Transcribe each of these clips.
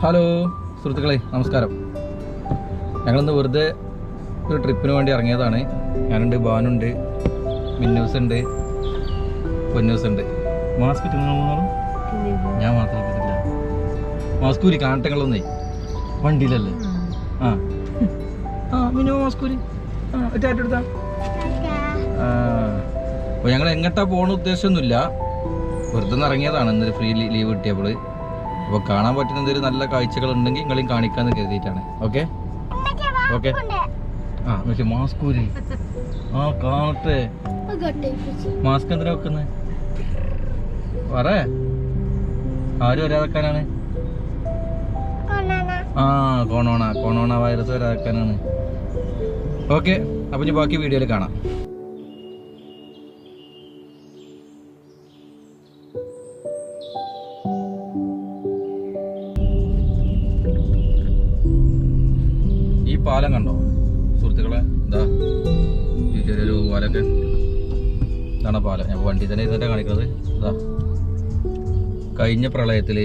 Hello സുഹൃത്തുക്കളെ, നമസ്കാരം. ഞങ്ങളിന്ന് വെറുതെ ഒരു ട്രിപ്പിന് വേണ്ടി ഇറങ്ങിയതാണ്. ഞാനുണ്ട്, ബാനുണ്ട്, മിന്നൂസ് ഉണ്ട്, പൊന്നൂസ് ഉണ്ട്. മാസ്ക് ഇട്ടുന്നോളും ഞാൻ മാത്രം ഇട്ടിട്ടില്ല. മാസ്കൂരി കാണട്ടങ്ങളൊന്നേ വണ്ടിയിലല്ലേ. മിനു മാസ്കൂരി എടുത്താ. അപ്പോൾ ഞങ്ങൾ എങ്ങോട്ടാ പോകണ ഉദ്ദേശമൊന്നുമില്ല, വെറുതെ ഒന്ന് ഇറങ്ങിയതാണ്. ഇന്നൊരു ഫ്രീ ലീവ് കിട്ടിയപ്പോൾ. അപ്പോൾ കാണാൻ പറ്റുന്ന എന്തെങ്കിലും നല്ല കാഴ്ചകൾ ഉണ്ടെങ്കിൽ നിങ്ങളെയും കാണിക്കാമെന്ന് കരുതിയിട്ടാണ്. Okay okay. പക്ഷെ മാസ്കൂരി കാണട്ടെ. മാസ്ക് എന്തിനാ വെക്കുന്നത്? പറ, ആരും വരാതെക്കാനാണ്. കൊറോണ വൈറസ് വരാതെക്കാനാണ്. ഓക്കെ, അപ്പം ഇനി ബാക്കി വീഡിയോയിൽ കാണാം. ഈ പാലം കണ്ടോ സുഹൃത്തുക്കളെ? എന്താ ഈ ചെറിയൊരു പാലൊക്കെ, ഇതാണ് പാലം. ഞാൻ വണ്ടി തന്നെ ഇരുന്നിട്ടാണ് കാണിക്കുന്നത്. ഇതാ, കഴിഞ്ഞ പ്രളയത്തിൽ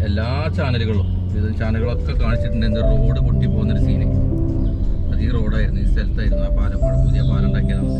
എല്ലാ ചാനലുകളൊക്കെ കാണിച്ചിട്ടുണ്ട്. എന്താ റോഡ് പൊട്ടി പോകുന്നൊരു സീന്. അത് ഈ റോഡായിരുന്നു, ഈ സ്ഥലത്തായിരുന്നു. ആ പാലം പുതിയ പാലം ഉണ്ടാക്കിയതാണ്.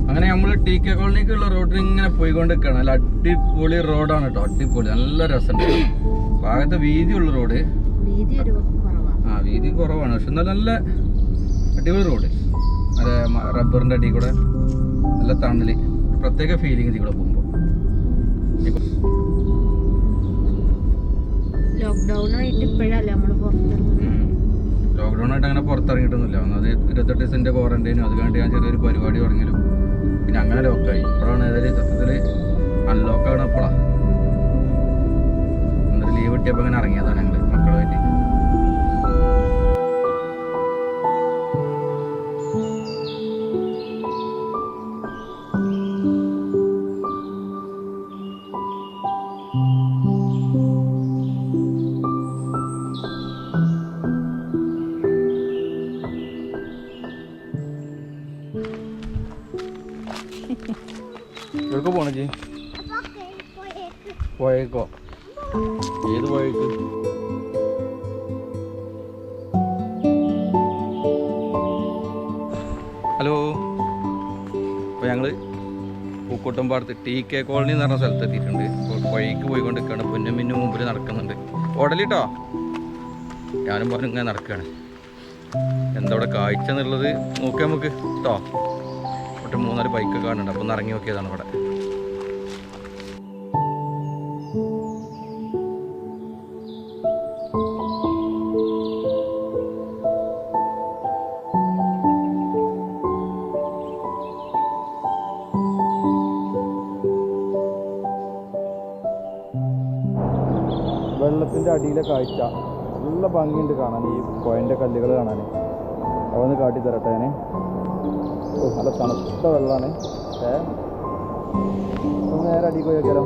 അങ്ങനെ നമ്മൾ ടി കെ കോളനിക്കുള്ള റോഡിൽ ഇങ്ങനെ പോയിക്കൊണ്ടിരിക്കുകയാണ്. നല്ല അടിപൊളി റോഡാണ് കേട്ടോ, അടിപൊളി, നല്ല രസമുണ്ട്. ഭാഗത്ത് വീതിയുള്ള റോഡ്, വീതി കുറവാണ്, പക്ഷെ എന്നാൽ നല്ല അടിപൊളി റോഡ്. നല്ല റബ്ബറിൻ്റെ അടിയിൽ കൂടെ നല്ല തണല്, പ്രത്യേക ഫീലിംഗ് ഇതിൽ കൂടെ പോകുമ്പോൾ. ലോക്ക്ഡൗൺ ആയിട്ട് അങ്ങനെ പുറത്തിറങ്ങിയിട്ടൊന്നുമില്ല. ഒന്നത് 28 ദിവസത്തെ ക്വാറന്റൈനും, അത് കഴിഞ്ഞിട്ട് ഞാൻ ചെറിയൊരു പരിപാടി തുടങ്ങിയാലും പിന്നെ അങ്ങനെ ലോക്കായി. ഇപ്പോഴാണ് ഏതായാലും സത്യത്തിൽ അൺലോക്കാണ്. ഇപ്പോഴാണ് എന്നൊരു ലീവ് കിട്ടിയപ്പോൾ അങ്ങനെ ഇറങ്ങിയതാണ് ഞങ്ങൾ മക്കളുമായിട്ട്. എവിടെ പോണ ജി? പോയേക്കോ? ഏത് പോയേക്ക്? ഹലോ. അപ്പോൾ ഞങ്ങൾ പൂക്കോട്ടുംപാടത്ത് ടി കെ കോളനി എന്ന് പറഞ്ഞ സ്ഥലത്ത് എത്തിയിട്ടുണ്ട്. വഴിക്ക് പോയിക്കൊണ്ടിരിക്കുകയാണ്. പൊന്നമിന്നു മുമ്പിൽ നടക്കുന്നുണ്ട്. ഓടലിട്ടോ, ഞാനും പറഞ്ഞു ഇങ്ങനെ നടക്കുകയാണ്. എന്താ ഇവിടെ കാഴ്ച എന്നുള്ളത് നോക്കിയാൽ നമുക്ക് കേട്ടോ. ഇവിടെ 3-4 ബൈക്കൊക്കെ കാണുന്നുണ്ട്. അപ്പോൾ ഒന്ന് ഇറങ്ങി നോക്കിയതാണ് ഇവിടെ. വെള്ളത്തിൻ്റെ അടിയിലെ കാഴ്ച നല്ല ഭംഗിയുണ്ട് കാണാൻ. ഈ പോയിൻ്റെ കല്ലുകൾ കാണാൻ അതൊന്ന് കാട്ടിത്തരട്ടെ ഞാൻ. നല്ല തണുത്ത വെള്ളമാണ്. നേരെ അടിയിൽ പോയി നോക്കിയാലോ.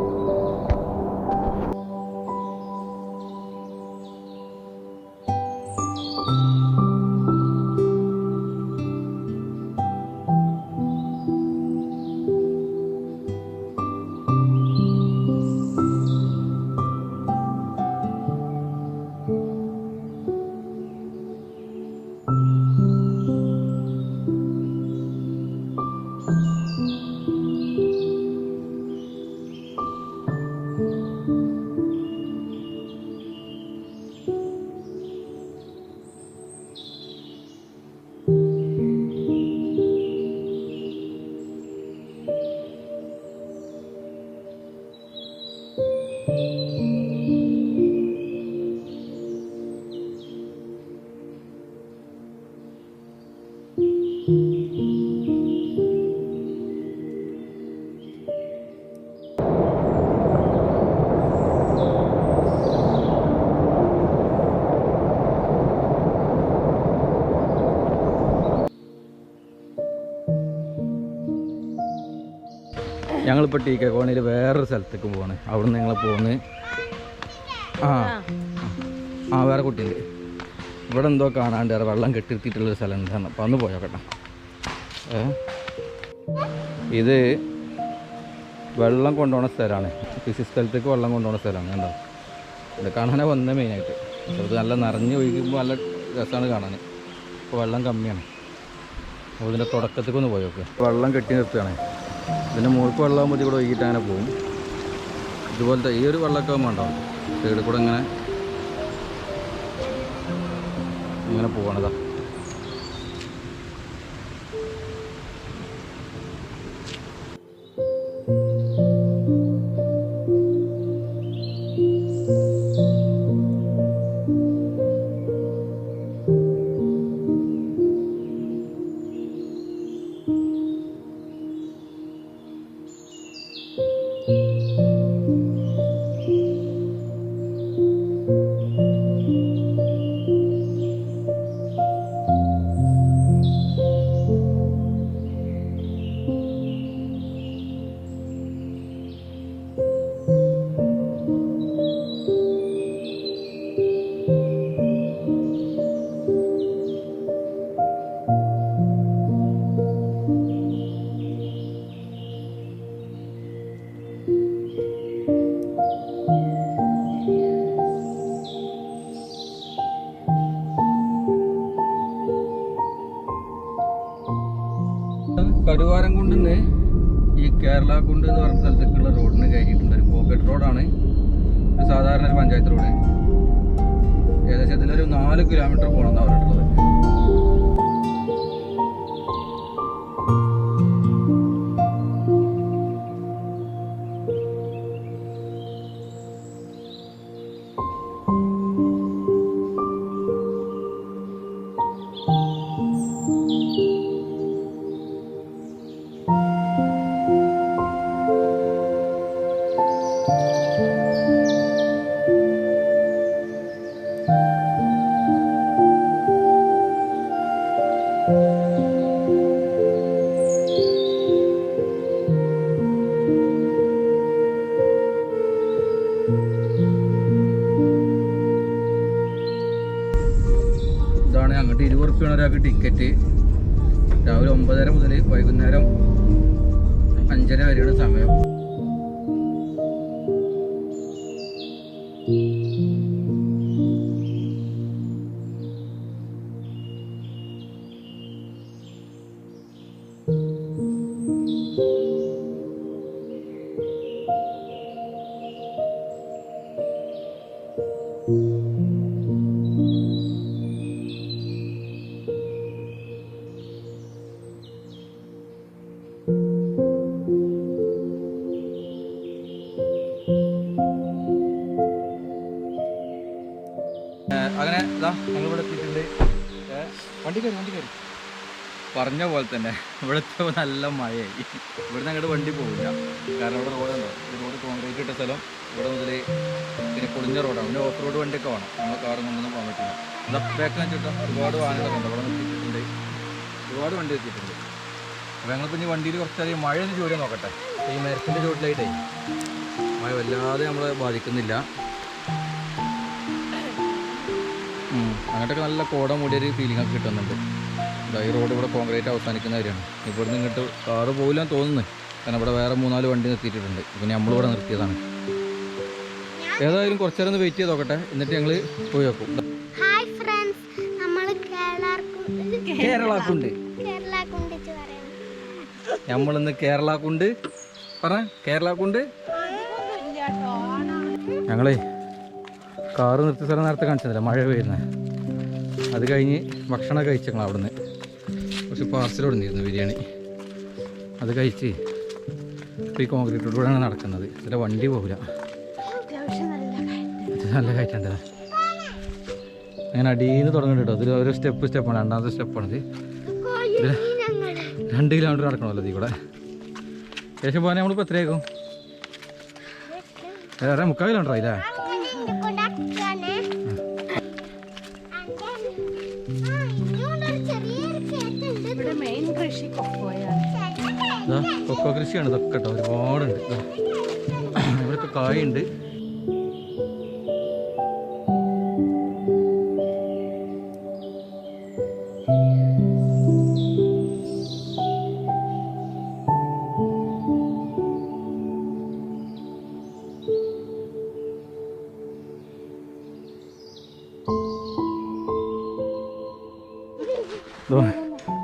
നമ്മളിപ്പോൾ ടി കെ കോളനിയിൽ വേറൊരു സ്ഥലത്തേക്ക് പോവാണ്. അവിടെ നിന്ന് ഞങ്ങൾ പോകുന്നത് വേറെ കുട്ടിയുണ്ട്. ഇവിടെ എന്തോ കാണാണ്ട് വേറെ വെള്ളം കെട്ടിരുത്തിയിട്ടുള്ളൊരു സ്ഥലം ഉണ്ടാണ്. അപ്പോൾ അന്ന് പോയോക്കട്ടെ. ഇത് വെള്ളം കൊണ്ടുപോകുന്ന സ്ഥലമാണ്. കൃഷി സ്ഥലത്തേക്ക് വെള്ളം കൊണ്ടുപോകുന്ന സ്ഥലമാണ്. കണ്ടോ, ഇത് കാണാനാണ് വന്നത് മെയിനായിട്ട്. അത് നല്ല നിറഞ്ഞ് ഒഴിക്കുമ്പോൾ നല്ല രസമാണ് കാണാൻ. ഇപ്പോൾ വെള്ളം കമ്മിയാണ്. അപ്പോൾ ഇതിൻ്റെ തുടക്കത്തേക്ക് ഒന്ന് പോയോക്കെ. വെള്ളം കെട്ടി നിർത്തുകയാണ്. ഇതിൻ്റെ മുകൾക്ക് വെള്ളമാകുമ്പോൾ ഇതിൽ കൂടെ ഒഴുകിയിട്ട് അങ്ങനെ പോകും. ഇതുപോലത്തെ ഈ ഒരു വെള്ളമൊക്കെ ഉണ്ടാവും. സൈഡിൽ കൂടെ ഇങ്ങനെ പോകണതാ. കരുവാരം കുണ്ടിന്ന് ഈ കേരള കുണ്ട് എന്ന് പറഞ്ഞ സ്ഥലത്തേക്കുള്ള റോഡിന് കയറ്റിയിട്ടുണ്ട്. ഒരു പോക്കറ്റ് റോഡാണ്. ഒരു സാധാരണ ഒരു പഞ്ചായത്ത് റോഡ്. ഏകദേശം ഇതിനൊരു 4 കിലോമീറ്റർ പോകണമെന്നാണ് പറഞ്ഞിട്ടുള്ളത്. ഇതാണ് അങ്ങോട്ട് 20 റുപ്യാണ് ഒരാൾക്ക് ടിക്കറ്റ്. രാവിലെ 9:30 മുതൽ വൈകുന്നേരം 5:30 വരെയാണ് സമയം. അങ്ങനെ ഇതാ ഞങ്ങളിവിടെ എത്തിയിട്ടുണ്ട്. വണ്ടി കയറി പറഞ്ഞ പോലെ തന്നെ ഇവിടെ എത്തിയപ്പോൾ നല്ല മഴയായി. ഇവിടുന്ന് അങ്ങോട്ട് വണ്ടി പോകില്ല. കാരണം ഇവിടെ റോഡുണ്ടോ, ഈ റോഡ് കോൺക്രീറ്റ് ഇട്ട സ്ഥലം. ഇവിടെ മുതൽ പിന്നെ പൊളിഞ്ഞ റോഡാണ്. പിന്നെ ഓഫ് റോഡ് വണ്ടിയൊക്കെ വേണം. നമ്മൾ കാറും കൊണ്ടൊന്നും പോകാൻ പറ്റില്ല. ഇവിടെ ബാക്കിൽ വെച്ചിട്ട് ഒരുപാട് വാഹനങ്ങളൊക്കെ ഉണ്ട്. ഇവിടെ എത്തിയിട്ടുണ്ട്, ഒരുപാട് വണ്ടി എത്തിയിട്ടുണ്ട്. അപ്പോൾ ഞങ്ങളിപ്പോൾ ഇനി വണ്ടിയിൽ കുറച്ചധികം മഴ ഒന്ന് ചോദിക്കാൻ നോക്കട്ടെ. ഈ മരത്തിൻ്റെ ചുവട്ടിലായിട്ടേ മഴ വല്ലാതെ നമ്മളെ ബാധിക്കുന്നില്ല. അങ്ങോട്ടൊക്കെ നല്ല കോട മൂടിയൊരു ഫീലിംഗ് ഒക്കെ കിട്ടുന്നുണ്ട്. ഈ റോഡ് ഇവിടെ കോൺക്രീറ്റ് അവസാനിക്കുന്ന കാര്യമാണ്. ഇവിടുന്ന് ഇങ്ങോട്ട് കാറ് പോകില്ലെന്ന് തോന്നുന്നു. കാരണം ഇവിടെ വേറെ 3-4 വണ്ടി നിർത്തിയിട്ടുണ്ട്. പിന്നെ നമ്മളിവിടെ നിർത്തിയതാണ്. ഏതായാലും കുറച്ചു നേരം ഒന്ന് വെയിറ്റ് ചെയ്ത് നോക്കട്ടെ, എന്നിട്ട് ഞങ്ങൾ പോയി നോക്കും. നമ്മളിന്ന് കേരള കുണ്ട് ഞങ്ങളേ കാറ് നിർത്തിയ സ്ഥലം നേരത്തെ കാണിച്ചതല്ല, മഴ പെയ്യുന്നത്. അത് കഴിഞ്ഞ് ഭക്ഷണം കഴിച്ചങ്ങൾ അവിടെ നിന്ന് കുറച്ച് പാർസൽ കൊടുത്തിരുന്നു, ബിരിയാണി. അത് കഴിച്ച് ഇപ്പോൾ ഈ കോൺക്രീറ്റ് റോഡിലൂടെയാണ് നടക്കുന്നത്. ഇതിൽ വണ്ടി പോകില്ല, നല്ല കയറ്റേണ്ടത്. അങ്ങനെ അടിയിൽ തുടങ്ങുന്നുണ്ട് കേട്ടോ. അതിൽ ഒരു സ്റ്റെപ്പാണ്, രണ്ടാമത്തെ സ്റ്റെപ്പാണിത്. ഇതിൽ 2 കിലോമീറ്റർ നടക്കണമല്ലോ ഇതിൽ കൂടെ. ശേഷം പോകാൻ നമ്മളിപ്പോൾ എത്രയാക്കും? 3/4 കിലോമീറ്റർ ആയില്ലേ? കൊക്കോ കൃഷിയാണ് ഇതൊക്കെ കേട്ടോ, ഒരുപാടുണ്ട്. ഇവിടെയൊക്കെ കായുണ്ട്.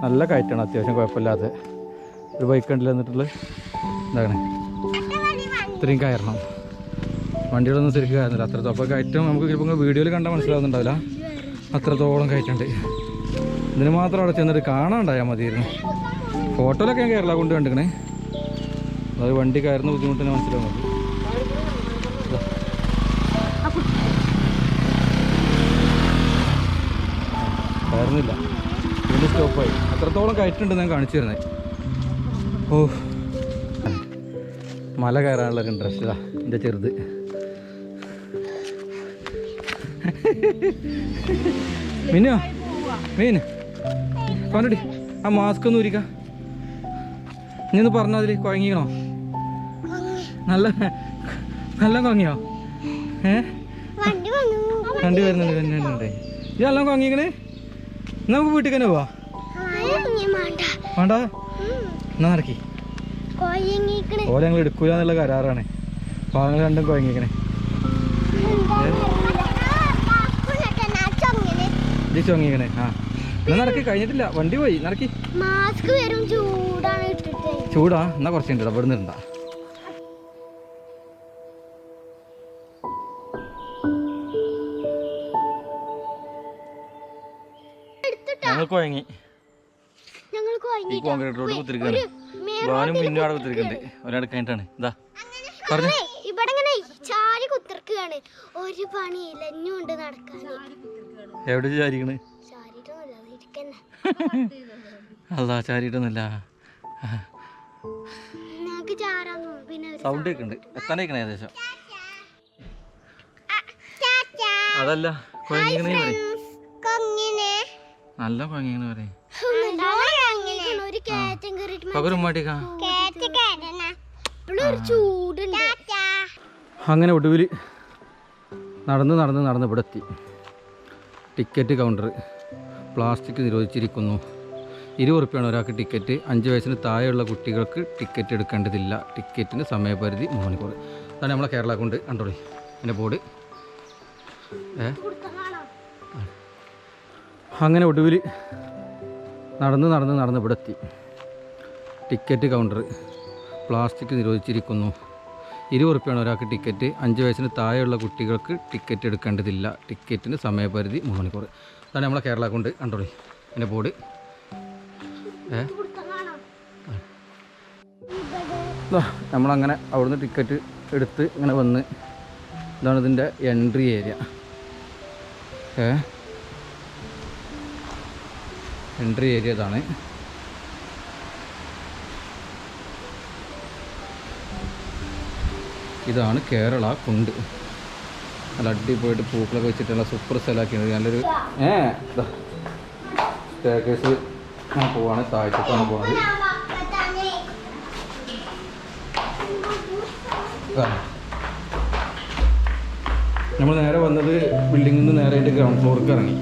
നല്ല കയറ്റാണ്, അത്യാവശ്യം കുഴപ്പമില്ലാതെ. ഒരു ബൈക്ക് ഉണ്ടല്ലോ എന്നിട്ടുള്ളത് എന്താണ് ഇത്രയും കയറണം. വണ്ടികളൊന്നും ശരിക്കും കയറുന്നില്ല അത്രത്തോളം. അപ്പോൾ കയറ്റം നമുക്ക് ചിലപ്പോൾ വീഡിയോയിൽ കണ്ടാൽ മനസ്സിലാവുന്നുണ്ടാവില്ല, അത്രത്തോളം കയറ്റുണ്ട്. ഇതിന് മാത്രം അവിടെ ചെന്നിട്ട് കാണാണ്ടായാൽ മതിയായിരുന്നു. ഫോട്ടോയിലൊക്കെ ഞാൻ കേരള കൊണ്ട് കണ്ടിക്കണേ. അത് വണ്ടി കയറുന്ന ബുദ്ധിമുട്ടിനെ മനസ്സിലാവും. കയറുന്നില്ല, വീണ്ടും സ്റ്റോപ്പായി. അത്രത്തോളം കയറ്റുണ്ട് ഞാൻ കാണിച്ചു തരുന്നത്. ഓ, മല കയറാനുള്ളൊരു ഇൻട്രസ്റ്റ് ഇതാ എൻ്റെ ചെറുത്. മീനോ മീൻ പറഞ്ഞിട്ട് ആ മാസ്ക് ഒന്ന് ഊരിക്ക. ഇനി ഒന്ന് പറഞ്ഞോ, അതിൽ കുഴങ്ങിക്കണോ? നല്ല നല്ല കുഴങ്ങിയോ? വണ്ടി വരുന്നുണ്ട്. ഇത് നല്ല കുഴങ്ങിക്കണേ. നമുക്ക് വീട്ടിൽ തന്നെ പോവാ. വേണ്ട എന്നാ നടക്കി. ഓല ഞങ്ങൾ എടുക്കൂല എന്നുള്ള കരാറാണ്. പാങ്ങൾ രണ്ടും കുഴങ്ങിക്കണേ. ഇത് ചൊങ്ങിക്കണേ. ആ എന്നാ നടക്കി, കഴിഞ്ഞിട്ടില്ല, വണ്ടി പോയി. നടക്കി. ചൂടാ? എന്നാ കുറച്ചുണ്ട്, ഇവിടെ നിന്നുണ്ടാ. ഞങ്ങൾ കുഴങ്ങി. ഈ കോൺക്രീറ്റ് റോഡ് കുത്തിരിക്കാണ്. വാനും പിന്നും അവിടെ കുത്തിരിക്കുന്നുണ്ട്. ഒരാൾ കഴിഞ്ഞിട്ടാണ്. ഇതാ പറഞ്ഞു ഒരു പണിയില്ല, ഇഞ്ഞുണ്ട് നടക്കാൻ. എവിടെ ചാരിക്കണ്? അതാ ചാരിട്ടൊന്നുമില്ല. സൗണ്ട് കേൾക്കുന്നുണ്ട്. എത്താനേക്കണേ ഏകദേശം. അതല്ല കുഴങ്ങിക്കണേ പറയും, നല്ല കുഴങ്ങിക്കണ പറയും. അങ്ങനെ ഒടുവിൽ നടന്ന് ഇവിടെ എത്തി. Ticket counter. പ്ലാസ്റ്റിക് നിരോധിച്ചിരിക്കുന്നു. 20 ഉറുപ്പിയാണ് ഒരാൾക്ക് ടിക്കറ്റ്. 5 വയസ്സിന് താഴെയുള്ള കുട്ടികൾക്ക് ടിക്കറ്റ് എടുക്കേണ്ടതില്ല. ടിക്കറ്റിന് സമയപരിധി 3 മണിക്കൂർ. അതാണ് നമ്മളെ കേരള കൊണ്ട് കണ്ടോളി എൻ്റെ ബോർഡ്. അങ്ങനെ ഒടുവിൽ നടന്ന് ഇവിടെ എത്തി. Ticket counter. പ്ലാസ്റ്റിക് നിരോധിച്ചിരിക്കുന്നു. 20 ഉറുപ്പിയാണ് ഒരാൾക്ക് ടിക്കറ്റ്. 5 വയസ്സിന് താഴെയുള്ള കുട്ടികൾക്ക് ടിക്കറ്റ് എടുക്കേണ്ടതില്ല. ടിക്കറ്റിന് സമയപരിധി 3 മണിക്കൂർ. അതാണ് നമ്മളെ കേരള കൊണ്ട് കണ്ടോളി എൻ്റെ ബോർഡ്. നമ്മളങ്ങനെ അവിടുന്ന് ടിക്കറ്റ് എടുത്ത് ഇങ്ങനെ വന്ന്, ഇതാണ് ഇതിൻ്റെ എൻട്രി ഏരിയ. എൻട്രി ഏരിയ ഇതാണ്. ഇതാണ് കേരള കുണ്ട്. നല്ല അടിപൊളിയായിട്ട് പൂക്കളൊക്കെ വെച്ചിട്ടുള്ള സൂപ്പർ സ്ഥലമാക്കിയത്. നല്ലൊരു സ്റ്റെയർകേസ് അങ്ങനെ പോവാണ്. താഴത്തേക്കാണ് പോകുന്നത്. നമ്മൾ നേരെ വന്നത് ബിൽഡിങ്ങിൽ നിന്ന് നേരെ അതിൻ്റെ ഗ്രൗണ്ട് ഫ്ലോർക്ക് ഇറങ്ങി.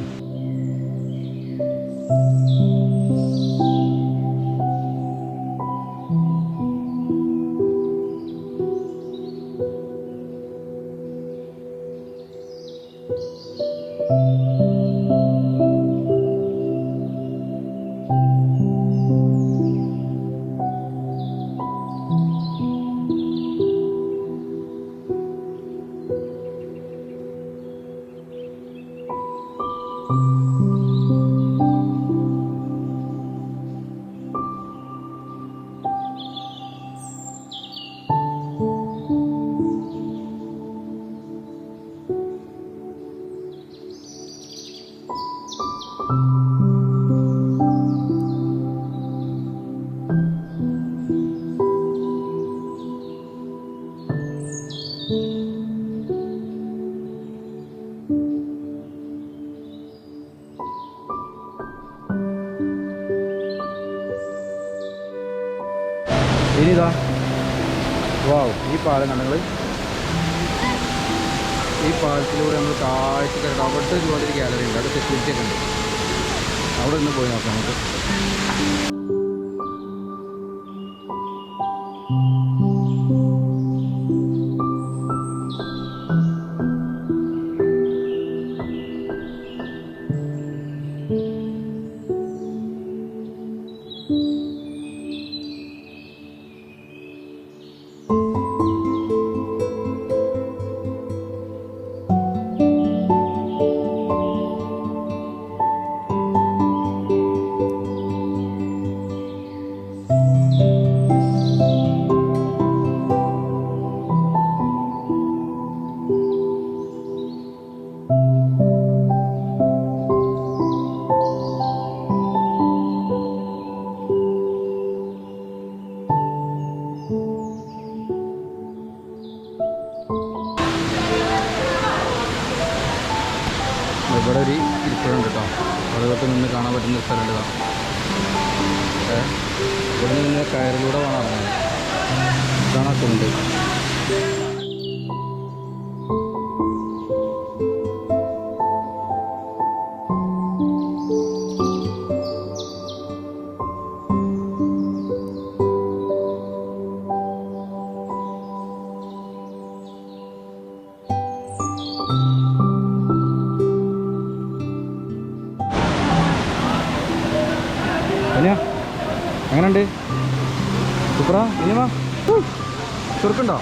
വാവ്, ഈ പാലം കണ്ടെങ്കിൽ ഈ പാലത്തിലൂടെ നമ്മൾ താഴ്ച കയറി അവിടെ ഒരുപാട് ഗാലറി ഉണ്ട്, അവിടെ സെക്യൂരിറ്റി ഒക്കെ ഉണ്ട്. അവിടെ നിന്ന് പോയി നോക്കാം നമുക്ക്. ഇവിടെ ഒരു ഇരിപ്പിടമുണ്ട് കേട്ടോ, ആളുകൾക്ക് നിന്ന് കാണാൻ പറ്റുന്ന ഒരു സ്ഥലമുണ്ട്. ഇവിടെ നിന്ന് കയറിലൂടെ വേണം ഇറങ്ങാൻ. ഇതാണ് ആ കുണ്ട്. ഇനിയാ എങ്ങനെയുണ്ട്? സൂപ്പറാ. ഇനിമാ ചെറുക്കുണ്ടോ?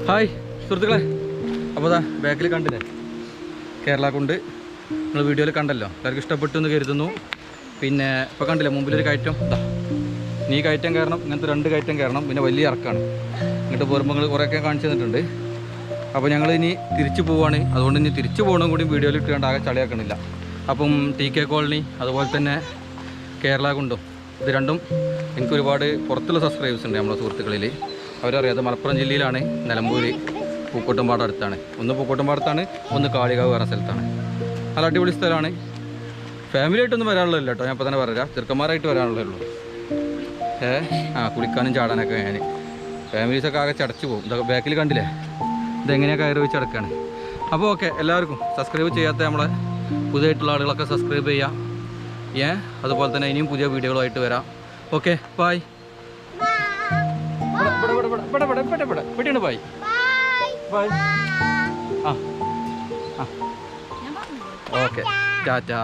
ഹായ് സുഹൃത്തുക്കളെ, അപ്പോൾ അതാ ബാക്കിൽ കണ്ടില്ലേ കേരള കുണ്ട്. നിങ്ങൾ വീഡിയോയിൽ കണ്ടല്ലോ, എല്ലാവർക്കും ഇഷ്ടപ്പെട്ടു എന്ന് കരുതുന്നു. പിന്നെ ഇപ്പോൾ കണ്ടില്ലേ മുമ്പിലൊരു കയറ്റം. ഈ കയറ്റം കയറണം, ഇങ്ങനത്തെ 2 കയറ്റം കയറണം, പിന്നെ വലിയ ഇറക്കാണ്. ഇങ്ങോട്ട് പോരുമ്പോൾ കുറേയൊക്കെ കാണിച്ചു തന്നിട്ടുണ്ട്. അപ്പോൾ ഞങ്ങൾ ഇനി തിരിച്ചു പോവുകയാണ്. അതുകൊണ്ട് ഇനി തിരിച്ചു പോകണം കൂടി വീഡിയോയിൽ ഇട്ടുകൊണ്ട് ആകെ ചളിയാക്കണില്ല. അപ്പം TK കോളനി അതുപോലെ തന്നെ കേരള കുണ്ടും ഇത് രണ്ടും എനിക്ക് ഒരുപാട് പുറത്തുള്ള സബ്സ്ക്രൈബേഴ്സ് ഉണ്ട് നമ്മുടെ സുഹൃത്തുക്കളിൽ. അവരറിയാതെ മലപ്പുറം ജില്ലയിലാണ്, നിലമ്പൂർ പൂക്കോട്ടുംപാട് അടുത്താണ്. ഒന്ന് പൂക്കോട്ടുംപാടത്താണ്, ഒന്ന് കാളികാവ് വേറെ സ്ഥലത്താണ്. നല്ല അടിപൊളി സ്ഥലമാണ്. ഫാമിലി ആയിട്ടൊന്നും വരാനുള്ളതല്ല കേട്ടോ, ഞാൻ ഇപ്പോൾ തന്നെ പറയാം. ചെറുക്കന്മാരായിട്ട് വരാനുള്ളതേ ഉള്ളൂ. കുളിക്കാനും ചാടാനൊക്കെ ഞാൻ ഫാമിലീസൊക്കെ ആകെ ചടച്ചു പോകും. ഇതൊക്കെ ബാക്കിൽ കണ്ടില്ലേ, ഇതെങ്ങനെയാണ് കയറി വെച്ച് കിടക്കുകയാണ്. അപ്പോൾ ഓക്കെ, എല്ലാവർക്കും സബ്സ്ക്രൈബ് ചെയ്യാത്ത നമ്മളെ പുതിയതായിട്ടുള്ള ആളുകളൊക്കെ സബ്സ്ക്രൈബ് ചെയ്യുക. അതുപോലെ തന്നെ ഇനിയും പുതിയ വീഡിയോകളുമായിട്ട് വരാം. Okay, bye. പെട്ടിയാണ് ബൈ ബൈ. ഓക്കെ, ടാറ്റാ.